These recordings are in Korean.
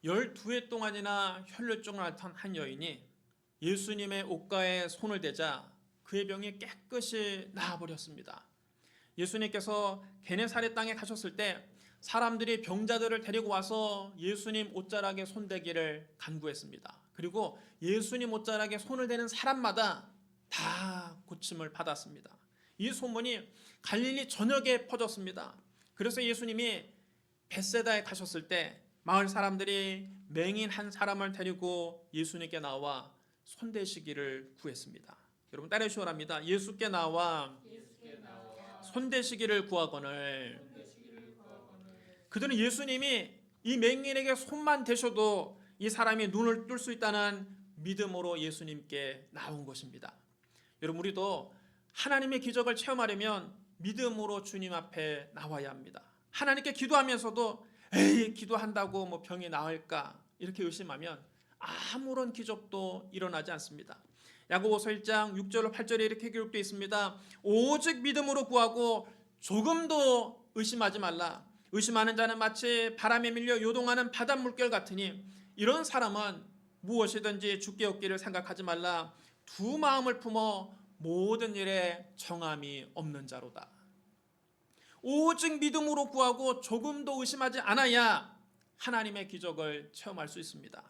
12해 동안이나 혈루증을 앓던 한 여인이 예수님의 옷가에 손을 대자 그의 병이 깨끗이 나아버렸습니다. 예수님께서 게네사렛 땅에 가셨을 때 사람들이 병자들을 데리고 와서 예수님 옷자락에 손대기를 간구했습니다. 그리고 예수님 옷자락에 손을 대는 사람마다 다 고침을 받았습니다. 이 소문이 갈릴리 전역에 퍼졌습니다. 그래서 예수님이 벳세다에 가셨을 때 마을 사람들이 맹인 한 사람을 데리고 예수님께 나와 손대시기를 구했습니다. 여러분 따라하시기 바랍니다. 예수께 나와 손대시기를 구하거늘. 그들은 예수님이 이 맹인에게 손만 대셔도 이 사람이 눈을 뜰 수 있다는 믿음으로 예수님께 나온 것입니다. 여러분 우리도 하나님의 기적을 체험하려면 믿음으로 주님 앞에 나와야 합니다. 하나님께 기도하면서도 에이 기도한다고 뭐 병이 나을까 이렇게 의심하면 아무런 기적도 일어나지 않습니다. 야고보서 1장 6절로 8절에 이렇게 기록되어 있습니다. 오직 믿음으로 구하고 조금도 의심하지 말라. 의심하는 자는 마치 바람에 밀려 요동하는 바닷물결 같으니 이런 사람은 무엇이든지 주께 얻기를 생각하지 말라. 두 마음을 품어 모든 일에 정함이 없는 자로다. 오직 믿음으로 구하고 조금도 의심하지 않아야 하나님의 기적을 체험할 수 있습니다.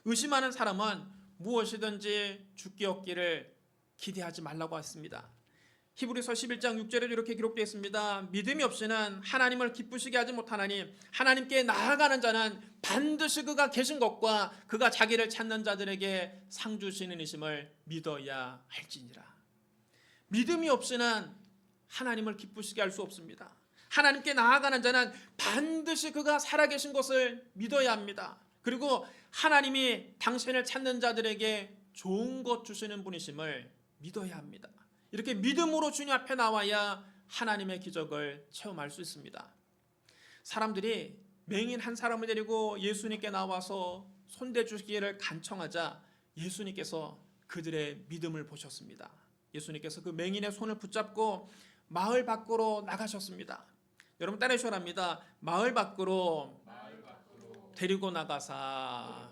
의심하는 사람은 무엇이든지 주께 얻기를 기대하지 말라고 했습니다. 히브리서 11장 6절에 이렇게 기록되어 있습니다. 믿음이 없이는 하나님을 기쁘시게 하지 못하나니 하나님께 나아가는 자는 반드시 그가 계신 것과 그가 자기를 찾는 자들에게 상 주시는 이심을 믿어야 할지니라. 믿음이 없이는 하나님을 기쁘시게 할 수 없습니다. 하나님께 나아가는 자는 반드시 그가 살아계신 것을 믿어야 합니다. 그리고 하나님이 당신을 찾는 자들에게 좋은 것 주시는 분이심을 믿어야 합니다. 이렇게 믿음으로 주님 앞에 나와야 하나님의 기적을 체험할 수 있습니다. 사람들이 맹인 한 사람을 데리고 예수님께 나와서 손대주시기를 간청하자 예수님께서 그들의 믿음을 보셨습니다. 예수님께서 그 맹인의 손을 붙잡고 마을 밖으로 나가셨습니다. 여러분 따라하셔야 합니다. 마을 밖으로 데리고 나가사.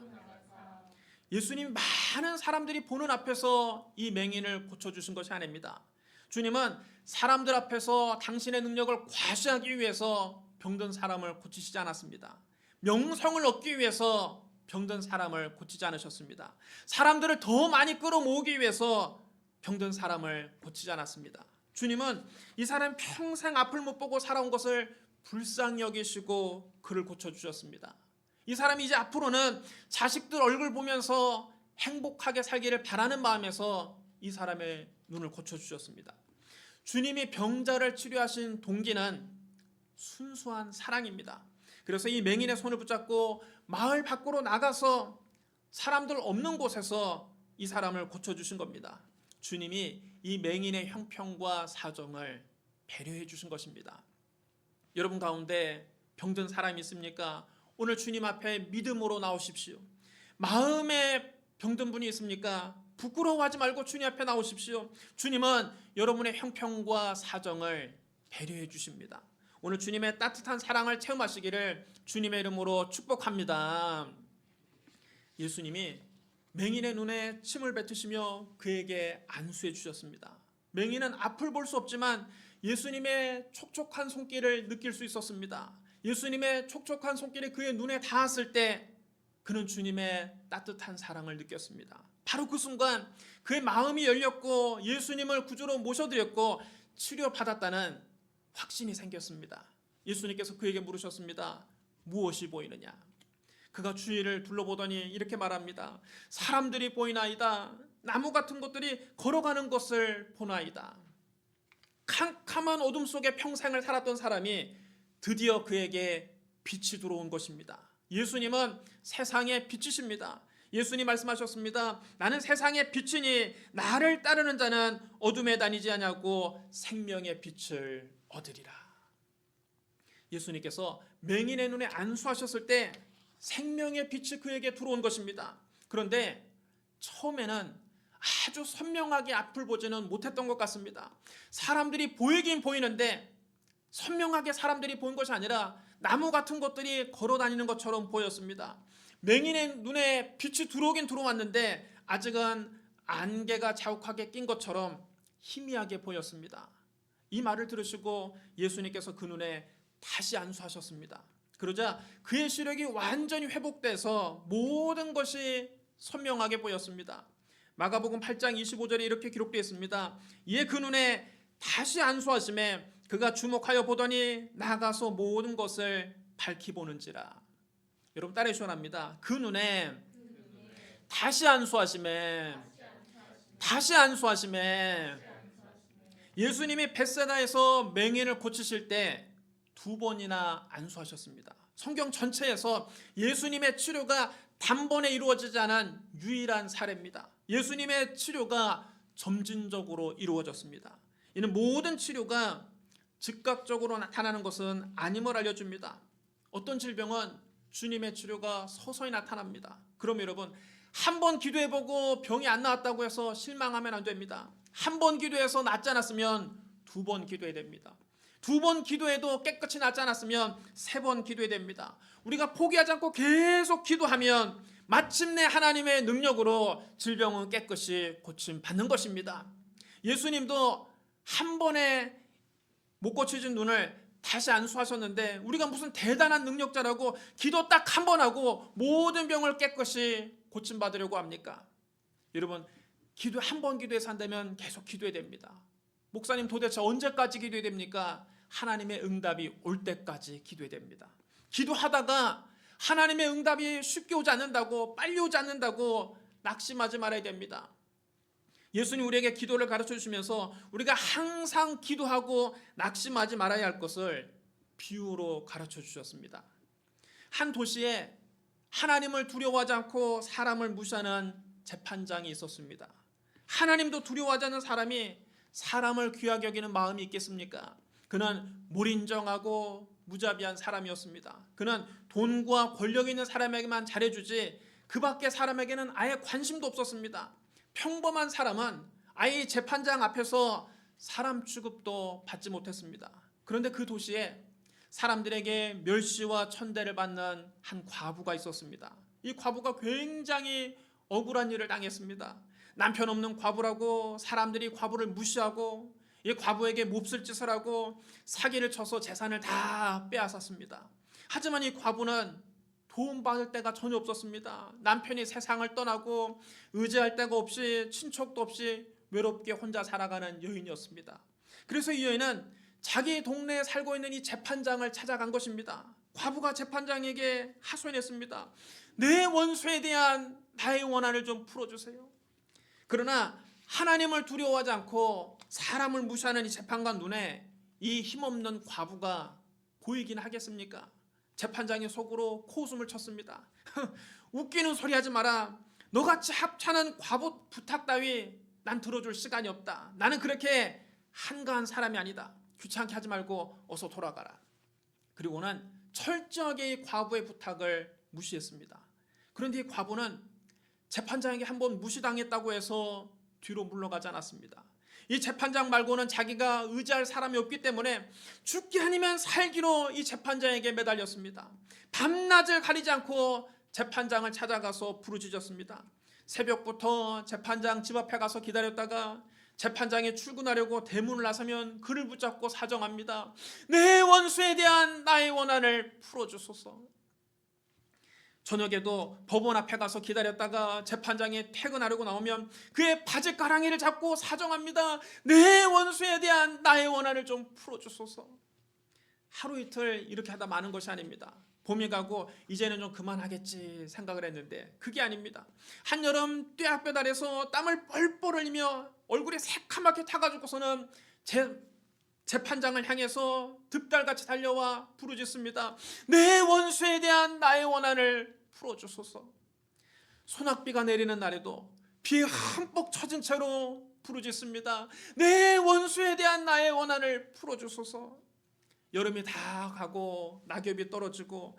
예수님이 많은 사람들이 보는 앞에서 이 맹인을 고쳐주신 것이 아닙니다. 주님은 사람들 앞에서 당신의 능력을 과시하기 위해서 병든 사람을 고치시지 않았습니다. 명성을 얻기 위해서 병든 사람을 고치지 않으셨습니다. 사람들을 더 많이 끌어모으기 위해서 병든 사람을 고치지 않았습니다. 주님은 이 사람 평생 앞을 못 보고 살아온 것을 불쌍히 여기시고 그를 고쳐주셨습니다. 이 사람이 이제 앞으로는 자식들 얼굴 보면서 행복하게 살기를 바라는 마음에서 이 사람의 눈을 고쳐주셨습니다. 주님이 병자를 치료하신 동기는 순수한 사랑입니다. 그래서 이 맹인의 손을 붙잡고 마을 밖으로 나가서 사람들 없는 곳에서 이 사람을 고쳐주신 겁니다. 주님이 이 맹인의 형편과 사정을 배려해 주신 것입니다. 여러분 가운데 병든 사람이 있습니까? 오늘 주님 앞에 믿음으로 나오십시오. 마음에 병든 분이 있습니까? 부끄러워하지 말고 주님 앞에 나오십시오. 주님은 여러분의 형편과 사정을 배려해 주십니다. 오늘 주님의 따뜻한 사랑을 체험하시기를 주님의 이름으로 축복합니다. 예수님이 맹인의 눈에 침을 뱉으시며 그에게 안수해 주셨습니다. 맹인은 앞을 볼 수 없지만 예수님의 촉촉한 손길을 느낄 수 있었습니다. 예수님의 촉촉한 손길이 그의 눈에 닿았을 때 그는 주님의 따뜻한 사랑을 느꼈습니다. 바로 그 순간 그의 마음이 열렸고 예수님을 구주로 모셔드렸고 치료받았다는 확신이 생겼습니다. 예수님께서 그에게 물으셨습니다. 무엇이 보이느냐? 그가 주위를 둘러보더니 이렇게 말합니다. 사람들이 보이나이다. 나무 같은 것들이 걸어가는 것을 보나이다. 캄캄한 어둠 속에 평생을 살았던 사람이 드디어 그에게 빛이 들어온 것입니다. 예수님은 세상의 빛이십니다. 예수님 말씀하셨습니다. 나는 세상의 빛이니 나를 따르는 자는 어둠에 다니지 아니하고 생명의 빛을 얻으리라. 예수님께서 맹인의 눈에 안수하셨을 때 생명의 빛이 그에게 들어온 것입니다. 그런데 처음에는 아주 선명하게 앞을 보지는 못했던 것 같습니다. 사람들이 보이긴 보이는데 선명하게 사람들이 보인 것이 아니라 나무 같은 것들이 걸어 다니는 것처럼 보였습니다. 맹인의 눈에 빛이 들어오긴 들어왔는데 아직은 안개가 자욱하게 낀 것처럼 희미하게 보였습니다. 이 말을 들으시고 예수님께서 그 눈에 다시 안수하셨습니다. 그러자 그의 시력이 완전히 회복돼서 모든 것이 선명하게 보였습니다. 마가복음 8장 25절에 이렇게 기록되어 있습니다. 이에 그 눈에 다시 안수하심에 그가 주목하여 보더니 나가서 모든 것을 밝히 보는지라. 여러분 따라해 주시랍니다. 그 눈에 다시 안수하심에 예수님이 벳세다에서 맹인을 고치실 때 2번이나 안수하셨습니다. 성경 전체에서 예수님의 치료가 단번에 이루어지지 않은 유일한 사례입니다. 예수님의 치료가 점진적으로 이루어졌습니다. 이는 모든 치료가 즉각적으로 나타나는 것은 아님을 알려줍니다. 어떤 질병은 주님의 치료가 서서히 나타납니다. 그럼 여러분, 한 번 기도해보고 병이 안 나왔다고 해서 실망하면 안 됩니다. 한 번 기도해서 낫지 않았으면 2번 기도해야 됩니다. 2번 기도해도 깨끗이 낫지 않았으면 3번 기도해야 됩니다. 우리가 포기하지 않고 계속 기도하면 마침내 하나님의 능력으로 질병은 깨끗이 고침받는 것입니다. 예수님도 한 번에 못 고쳐진 눈을 다시 안수하셨는데 우리가 무슨 대단한 능력자라고 기도 딱 한 번 하고 모든 병을 깨끗이 고침받으려고 합니까? 여러분, 기도 한 번 기도해서 안 되면 계속 기도해야 됩니다. 목사님 도대체 언제까지 기도해야 됩니까? 하나님의 응답이 올 때까지 기도해야 됩니다. 기도하다가 하나님의 응답이 쉽게 오지 않는다고, 빨리 오지 않는다고 낙심하지 말아야 됩니다. 예수님 우리에게 기도를 가르쳐 주시면서 우리가 항상 기도하고 낙심하지 말아야 할 것을 비유로 가르쳐 주셨습니다. 한 도시에 하나님을 두려워하지 않고 사람을 무시하는 재판장이 있었습니다. 하나님도 두려워하지 않는 사람이 사람을 귀하게 여기는 마음이 있겠습니까? 그는 몰인정하고 무자비한 사람이었습니다. 그는 돈과 권력이 있는 사람에게만 잘해주지 그 밖의 사람에게는 아예 관심도 없었습니다. 평범한 사람은 아예 재판장 앞에서 사람 취급도 받지 못했습니다. 그런데 그 도시에 사람들에게 멸시와 천대를 받는 한 과부가 있었습니다. 이 과부가 굉장히 억울한 일을 당했습니다. 남편 없는 과부라고 사람들이 과부를 무시하고 이 과부에게 몹쓸 짓을 하고 사기를 쳐서 재산을 다 빼앗았습니다. 하지만 이 과부는 도움받을 데가 전혀 없었습니다. 남편이 세상을 떠나고 의지할 데가 없이 친척도 없이 외롭게 혼자 살아가는 여인이었습니다. 그래서 이 여인은 자기 동네에 살고 있는 이 재판장을 찾아간 것입니다. 과부가 재판장에게 하소연했습니다. 내 원수에 대한 나의 원한을 좀 풀어주세요. 그러나 하나님을 두려워하지 않고 사람을 무시하는 이 재판관 눈에 이 힘없는 과부가 보이긴 하겠습니까? 재판장이 속으로 코웃음을 쳤습니다. 웃기는 소리 하지 마라. 너같이 합찮은 과부 부탁 따위 난 들어줄 시간이 없다. 나는 그렇게 한가한 사람이 아니다. 귀찮게 하지 말고 어서 돌아가라. 그리고는 철저하게 이 과부의 부탁을 무시했습니다. 그런데 이 과부는 재판장에게 한번 무시당했다고 해서 뒤로 물러가지 않았습니다. 이 재판장 말고는 자기가 의지할 사람이 없기 때문에 죽기 아니면 살기로 이 재판장에게 매달렸습니다. 밤낮을 가리지 않고 재판장을 찾아가서 부르짖었습니다. 새벽부터 재판장 집 앞에 가서 기다렸다가 재판장이 출근하려고 대문을 나서면 그를 붙잡고 사정합니다. 내 원수에 대한 나의 원한을 풀어주소서. 저녁에도 법원 앞에 가서 기다렸다가 재판장이 퇴근하려고 나오면 그의 바지가랑이를 잡고 사정합니다. 내 원수에 대한 나의 원한을 좀 풀어주소서. 하루 이틀 이렇게 하다 마는 것이 아닙니다. 봄이 가고 이제는 좀 그만하겠지 생각을 했는데 그게 아닙니다. 한여름 뙤약볕 아래서 땀을 뻘뻘 흘리며 얼굴이 새카맣게 타가지고서는 재판장을 향해서 득달같이 달려와 부르짖습니다. 내 원수에 대한 나의 원한을 풀어주소서. 소낙비가 내리는 날에도 비에 흠뻑 젖은 채로 부르짖습니다. 내 원수에 대한 나의 원한을 풀어주소서. 여름이 다 가고 낙엽이 떨어지고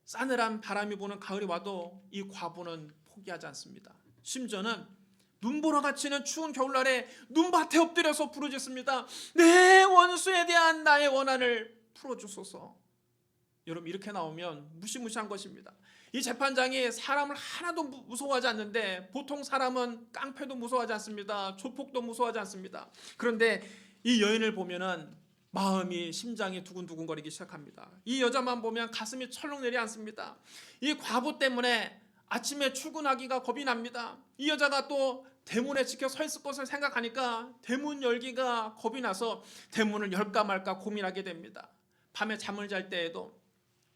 싸늘한 바람이 부는 가을이 와도 이 과부는 포기하지 않습니다. 심지어는 눈보라 갇히는 추운 겨울날에 눈밭에 엎드려서 부르짖습니다. 내 원수에 대한 나의 원한을 풀어주소서. 여러분 이렇게 나오면 무시무시한 것입니다. 이 재판장이 사람을 하나도 무서워하지 않는데 보통 사람은 깡패도 무서워하지 않습니다. 조폭도 무서워하지 않습니다. 그런데 이 여인을 보면은 마음이 심장이 두근두근거리기 시작합니다. 이 여자만 보면 가슴이 철렁 내려앉습니다. 이 과부 때문에 아침에 출근하기가 겁이 납니다. 이 여자가 또 대문에 지켜 서 있을 것을 생각하니까 대문 열기가 겁이 나서 대문을 열까 말까 고민하게 됩니다. 밤에 잠을 잘 때에도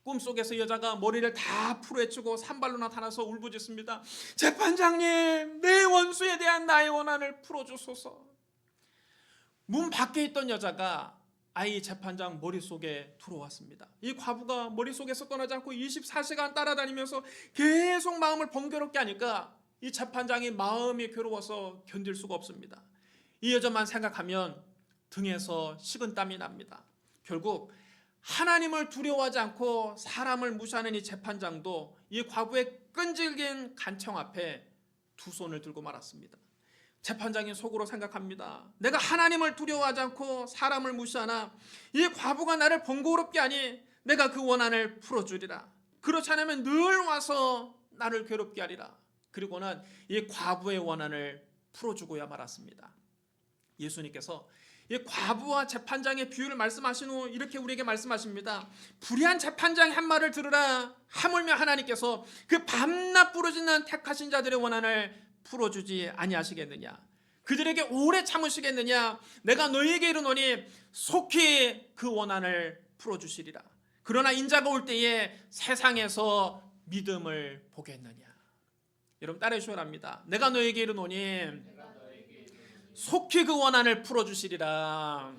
꿈속에서 여자가 머리를 다 풀어헤치고 산발로 나타나서 울부짖습니다. 재판장님, 내 원수에 대한 나의 원한을 풀어주소서. 문 밖에 있던 여자가 아이 재판장 머릿속에 들어왔습니다. 이 과부가 머릿속에서 떠나지 않고 24시간 따라다니면서 계속 마음을 번거롭게 하니까 이 재판장이 마음이 괴로워서 견딜 수가 없습니다. 이 여자만 생각하면 등에서 식은땀이 납니다. 결국 하나님을 두려워하지 않고 사람을 무시하는 이 재판장도 이 과부의 끈질긴 간청 앞에 두 손을 들고 말았습니다. 재판장이 속으로 생각합니다. 내가 하나님을 두려워하지 않고 사람을 무시하나 이 과부가 나를 번거롭게 하니 내가 그 원한을 풀어주리라. 그렇지 않으면 늘 와서 나를 괴롭게 하리라. 그리고는 이 과부의 원한을 풀어주고야 말았습니다. 예수님께서 이 과부와 재판장의 비유를 말씀하신 후 이렇게 우리에게 말씀하십니다. 불의한 재판장의 한 말을 들으라. 하물며 하나님께서 그 밤낮 부르짖는 택하신 자들의 원한을 풀어주지 아니하시겠느냐. 그들에게 오래 참으시겠느냐. 내가 너희에게 이르노니 속히 그 원한을 풀어주시리라. 그러나 인자가 올 때에 세상에서 믿음을 보겠느냐. 여러분 따라해 주시기 바랍니다. 내가 너희에게 이르노니 속히 그 원한을 풀어주시리라.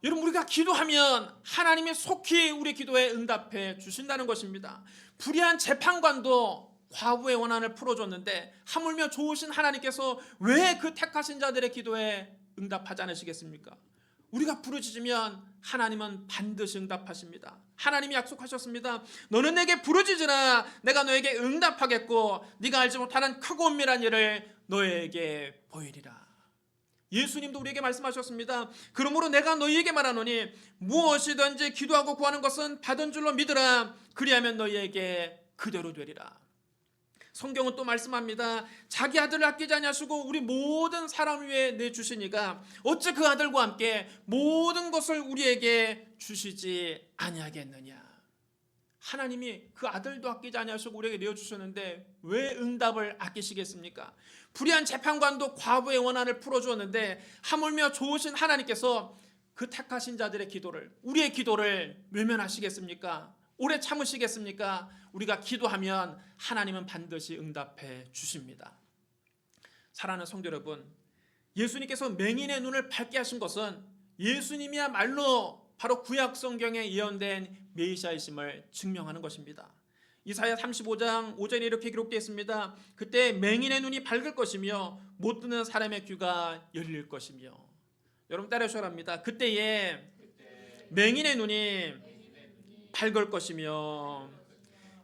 여러분 우리가 기도하면 하나님이 속히 우리 기도에 응답해 주신다는 것입니다. 불의한 재판관도 과부의 원한을 풀어줬는데 하물며 좋으신 하나님께서 왜 그 택하신 자들의 기도에 응답하지 않으시겠습니까? 우리가 부르짖으면 하나님은 반드시 응답하십니다. 하나님이 약속하셨습니다. 너는 내게 부르짖으라. 내가 너에게 응답하겠고 네가 알지 못하는 크고 은밀한 일을 너에게 보이리라. 예수님도 우리에게 말씀하셨습니다. 그러므로 내가 너희에게 말하노니 무엇이든지 기도하고 구하는 것은 받은 줄로 믿으라. 그리하면 너희에게 그대로 되리라. 성경은 또 말씀합니다. 자기 아들을 아끼지 아니하시고 우리 모든 사람 위에 내주시니가 어찌 그 아들과 함께 모든 것을 우리에게 주시지 아니하겠느냐. 하나님이 그 아들도 아끼지 아니하시고 우리에게 내어주셨는데 왜 응답을 아끼시겠습니까? 불의한 재판관도 과부의 원한을 풀어주었는데 하물며 좋으신 하나님께서 그 택하신 자들의 기도를, 우리의 기도를 외면하시겠습니까? 오래 참으시겠습니까? 우리가 기도하면 하나님은 반드시 응답해 주십니다. 사랑하는 성도 여러분, 예수님께서 맹인의 눈을 밝게 하신 것은 예수님이야말로 바로 구약 성경에 예언된 메시아이심을 증명하는 것입니다. 이사야 35장 5절에 이렇게 기록되어 있습니다. 그때 맹인의 눈이 밝을 것이며 못 듣는 사람의 귀가 열릴 것이며. 여러분 따라해 주셔야 합니다. 그때에 맹인의 눈이 밝을 것이며.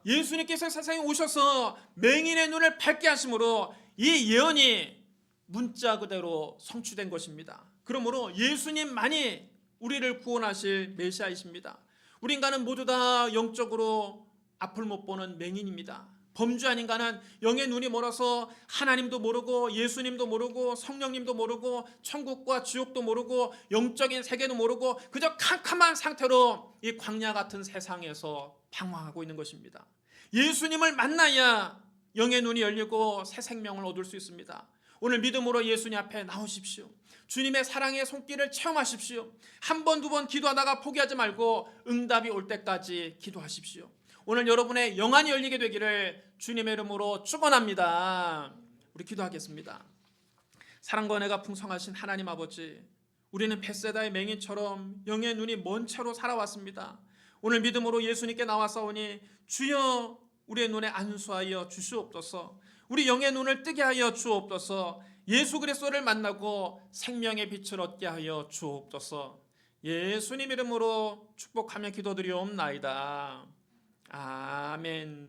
예수님께서 세상에 오셔서 맹인의 눈을 밝게 하심으로 이 예언이 문자 그대로 성취된 것입니다. 그러므로 예수님만이 우리를 구원하실 메시아이십니다. 우리 인간은 모두 다 영적으로 앞을 못 보는 맹인입니다. 범죄한 인간은 영의 눈이 멀어서 하나님도 모르고 예수님도 모르고 성령님도 모르고 천국과 지옥도 모르고 영적인 세계도 모르고 그저 캄캄한 상태로 이 광야 같은 세상에서 방황하고 있는 것입니다. 예수님을 만나야 영의 눈이 열리고 새 생명을 얻을 수 있습니다. 오늘 믿음으로 예수님 앞에 나오십시오. 주님의 사랑의 손길을 체험하십시오. 한 번, 두 번 기도하다가 포기하지 말고 응답이 올 때까지 기도하십시오. 오늘 여러분의 영안이 열리게 되기를 주님의 이름으로 축원합니다. 우리 기도하겠습니다. 사랑과 은혜가 풍성하신 하나님 아버지, 우리는 벳세다의 맹인처럼 영의 눈이 먼 채로 살아왔습니다. 오늘 믿음으로 예수님께 나와싸우니 주여 우리의 눈에 안수하여 주시옵소서. 우리 영의 눈을 뜨게 하여 주옵소서. 예수 그리스도를 만나고 생명의 빛을 얻게 하여 주옵소서. 예수님 이름으로 축복하며 기도드리옵나이다. 아멘.